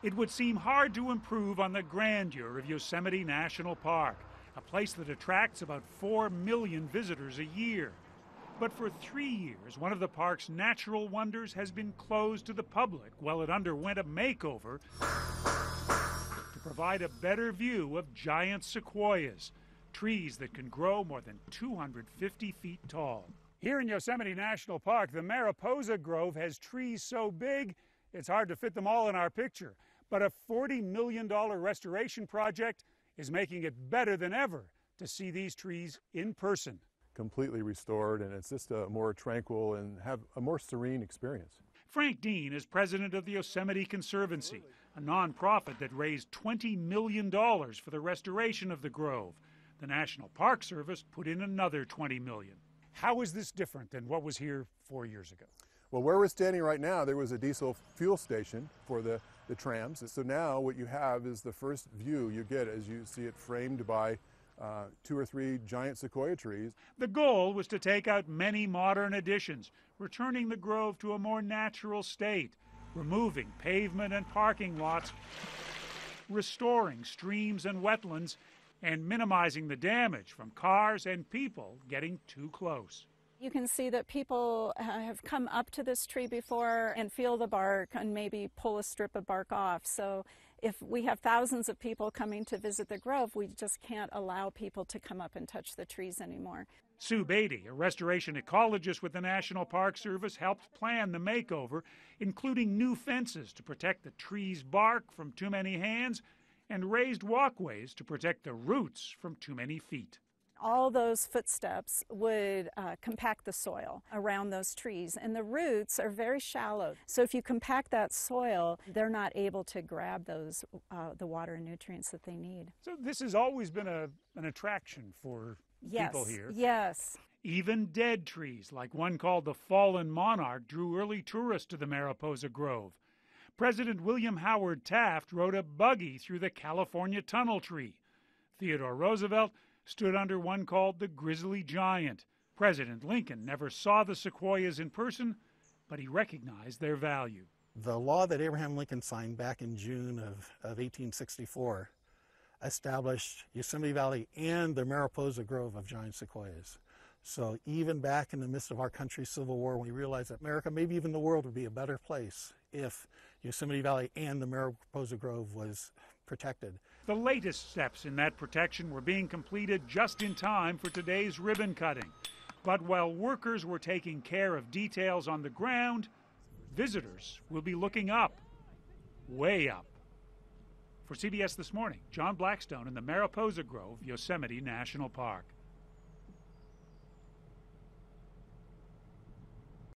It would seem hard to improve on the grandeur of Yosemite National Park, a place that attracts about 4 million visitors a year. But for 3 years, one of the park's natural wonders has been closed to the public while it underwent a makeover to provide a better view of giant sequoias, trees that can grow more than 250 feet tall. Here in Yosemite National Park, the Mariposa Grove has trees so big, it's hard to fit them all in our picture. But a $40 million restoration project is making it better than ever to see these trees in person. Completely restored, and it's just a more tranquil and have a more serene experience. Frank Dean is president of the Yosemite Conservancy, a nonprofit that raised $20 million for the restoration of the Grove. The National Park Service put in another $20 million. How is this different than what was here 4 years ago? Well, where we're standing right now, there was a diesel fuel station for the trams. So now what you have is the first view you get as you see it framed by 2 or 3 giant sequoia trees. The goal was to take out many modern additions, returning the Grove to a more natural state, removing pavement and parking lots, restoring streams and wetlands, and minimizing the damage from cars and people getting too close. You can see that people have come up to this tree before and feel the bark and maybe pull a strip of bark off. So if we have thousands of people coming to visit the Grove, we just can't allow people to come up and touch the trees anymore. Sue Beatty, a restoration ecologist with the National Park Service, helped plan the makeover, including new fences to protect the tree's bark from too many hands and raised walkways to protect the roots from too many feet. All those footsteps would compact the soil around those trees, and the roots are very shallow. So if you compact that soil, they're not able to grab those the water and nutrients that they need. So this has always been an attraction for people here. Yes. Even dead trees, like one called the Fallen Monarch, drew early tourists to the Mariposa Grove. President William Howard Taft rode a buggy through the California tunnel tree. Theodore Roosevelt stood under one called the Grizzly Giant. President Lincoln never saw the sequoias in person, but he recognized their value. The law that Abraham Lincoln signed back in June of 1864 established Yosemite Valley and the Mariposa Grove of giant sequoias. So even back in the midst of our country's Civil War, we realized that America, maybe even the world, would be a better place if Yosemite Valley and the Mariposa Grove was protected. The latest steps in that protection were being completed just in time for today's ribbon cutting. But while workers were taking care of details on the ground, visitors will be looking up, way up. For CBS This Morning, John Blackstone in the Mariposa Grove, Yosemite National Park.